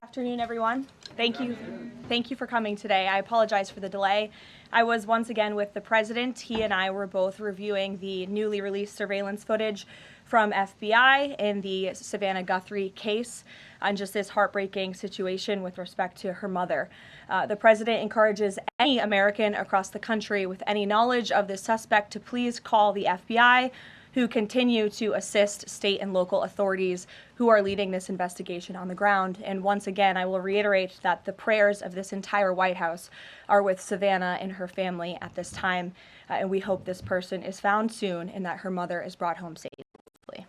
Afternoon, everyone. Thank you for coming today. I apologize for the delay. I was once again with the president. He and I were both reviewing the newly released surveillance footage from FBI in the Savannah Guthrie case on just this heartbreaking situation with respect to her mother. The president encourages any American across the country with any knowledge of the suspect to please call the FBI, who continue to assist state and local authorities who are leading this investigation on the ground. And once again, I will reiterate that the prayers of this entire White House are with Savannah and her family at this time, and we hope this person is found soon and that her mother is brought home safely.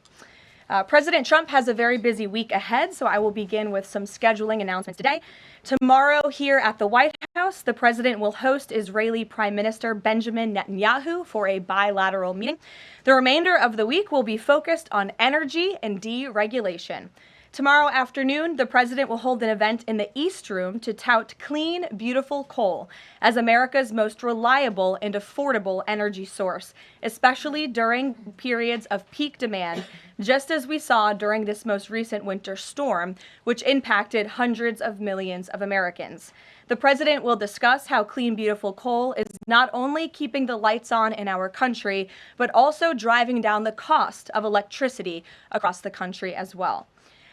President Trump has a very busy week ahead, so I will begin with some scheduling announcements today. Tomorrow here at the White House, the president will host Israeli Prime Minister Benjamin Netanyahu for a bilateral meeting. The remainder of the week will be focused on energy and deregulation. Tomorrow afternoon, the president will hold an event in the East Room to tout clean, beautiful coal as America's most reliable and affordable energy source, especially during periods of peak demand, just as we saw during this most recent winter storm, which impacted hundreds of millions of Americans. The president will discuss how clean, beautiful coal is not only keeping the lights on in our country, but also driving down the cost of electricity across the country as well.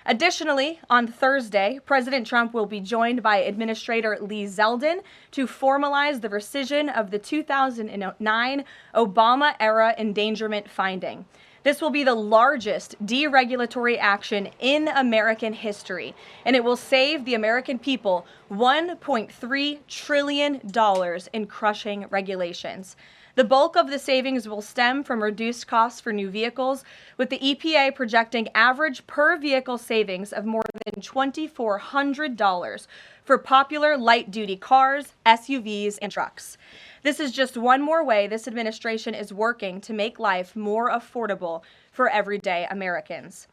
Additionally, on Thursday, President Trump will be joined by Administrator Lee Zeldin to formalize the rescission of the 2009 Obama-era endangerment finding. This will be the largest deregulatory action in American history, and it will save the American people $1.3 trillion in crushing regulations. The bulk of the savings will stem from reduced costs for new vehicles, with the EPA projecting average per vehicle savings of more than $2,400 for popular light-duty cars, SUVs, and trucks. This is just one more way this administration is working to make life more affordable for everyday Americans.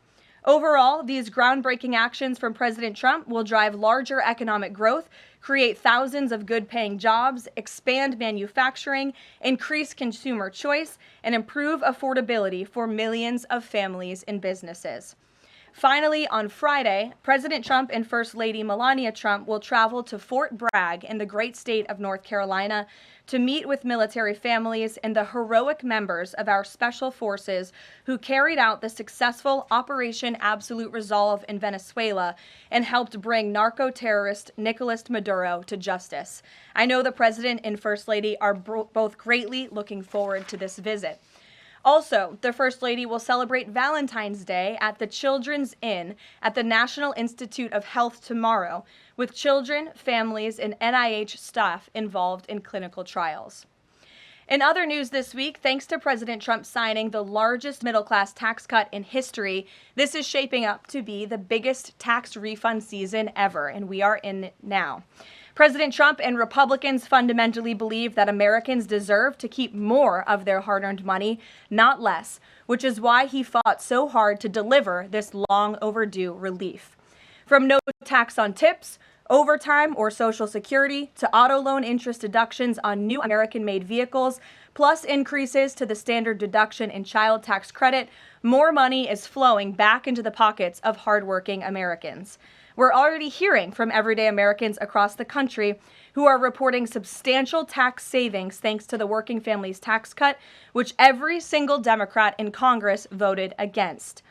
Overall, these groundbreaking actions from President Trump will drive larger economic growth, create thousands of good-paying jobs, expand manufacturing, increase consumer choice, and improve affordability for millions of families and businesses. Finally, on Friday, President Trump and First Lady Melania Trump will travel to Fort Bragg in the great state of North Carolina to meet with military families and the heroic members of our special forces who carried out the successful Operation Absolute Resolve in Venezuela and helped bring narco-terrorist Nicolas Maduro to justice. I know the President and First Lady are both greatly looking forward to this visit. Also, the First Lady will celebrate Valentine's Day at the Children's Inn at the National Institute of Health tomorrow, with children, families, and NIH staff involved in clinical trials. In other news this week, thanks to President Trump signing the largest middle-class tax cut in history, this is shaping up to be the biggest tax refund season ever, and we are in it now. President Trump and Republicans fundamentally believe that Americans deserve to keep more of their hard-earned money, not less, which is why he fought so hard to deliver this long overdue relief. From no tax on tips, overtime, or Social Security, to auto loan interest deductions on new American-made vehicles, plus increases to the standard deduction and child tax credit, more money is flowing back into the pockets of hardworking Americans. We're already hearing from everyday Americans across the country who are reporting substantial tax savings thanks to the Working Families Tax Cut, which every single Democrat in Congress voted against.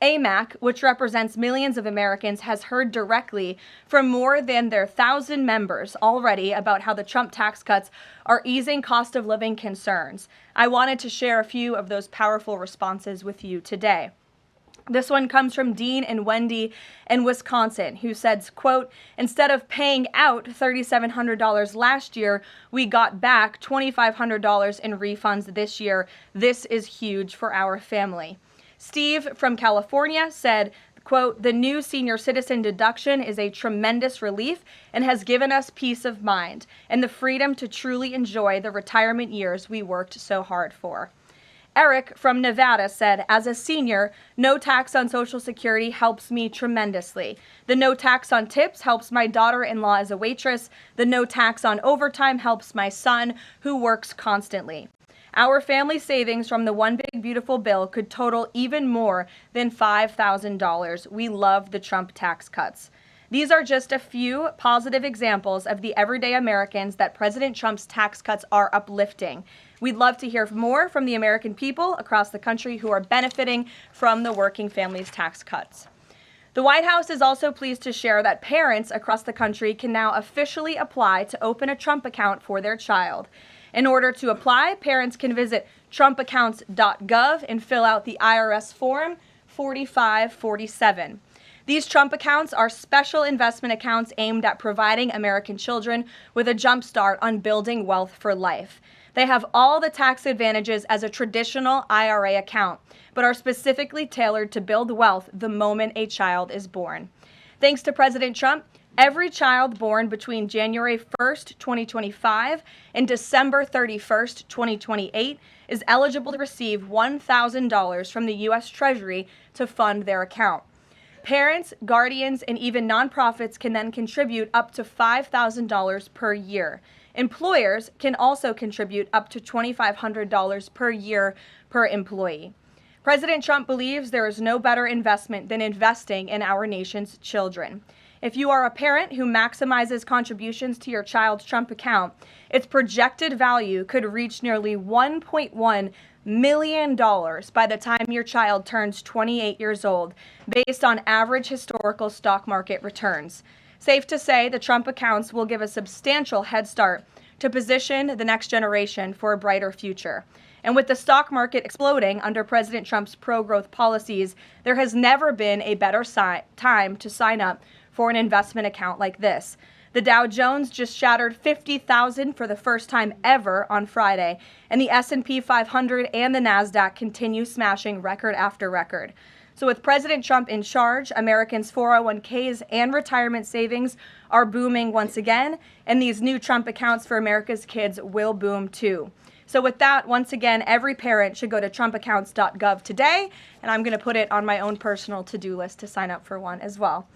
AMAC, which represents millions of Americans, has heard directly from more than their 1,000 members already about how the Trump tax cuts are easing cost of living concerns. I wanted to share a few of those powerful responses with you today. This one comes from Dean and Wendy in Wisconsin, who says, quote, "Instead of paying out $3,700 last year, we got back $2,500 in refunds this year. This is huge for our family." Steve from California said, quote, "The new senior citizen deduction is a tremendous relief and has given us peace of mind and the freedom to truly enjoy the retirement years we worked so hard for." Eric from Nevada said, "As a senior, no tax on Social Security helps me tremendously. The no tax on tips helps my daughter-in-law as a waitress. The no tax on overtime helps my son, who works constantly. Our family savings from the One Big Beautiful Bill could total even more than $5,000. We love the Trump tax cuts." These are just a few positive examples of the everyday Americans that President Trump's tax cuts are uplifting. We'd love to hear more from the American people across the country who are benefiting from the working families tax cuts. The White House is also pleased to share that parents across the country can now officially apply to open a Trump account for their child. In order to apply, parents can visit trumpaccounts.gov and fill out the IRS Form 4547. These Trump accounts are special investment accounts aimed at providing American children with a jump start on building wealth for life. They have all the tax advantages as a traditional IRA account, but are specifically tailored to build wealth the moment a child is born. Thanks to President Trump, every child born between January 1st, 2025 and December 31st, 2028 is eligible to receive $1,000 from the U.S. Treasury to fund their account. Parents, guardians, and even nonprofits can then contribute up to $5,000 per year. Employers can also contribute up to $2,500 per year per employee. President Trump believes there is no better investment than investing in our nation's children. If you are a parent who maximizes contributions to your child's Trump account, its projected value could reach nearly $1.1 million by the time your child turns 28 years old, based on average historical stock market returns. Safe to say, the Trump accounts will give a substantial head start to position the next generation for a brighter future. And with the stock market exploding under President Trump's pro-growth policies, there has never been a better time to sign up for an investment account like this. The Dow Jones just shattered 50,000 for the first time ever on Friday, and the S&P 500 and the NASDAQ continue smashing record after record. So with President Trump in charge, Americans' 401ks and retirement savings are booming once again, and these new Trump accounts for America's kids will boom too. So with that, once again, every parent should go to trumpaccounts.gov today, and I'm going to put it on my own personal to-do list to sign up for one as well.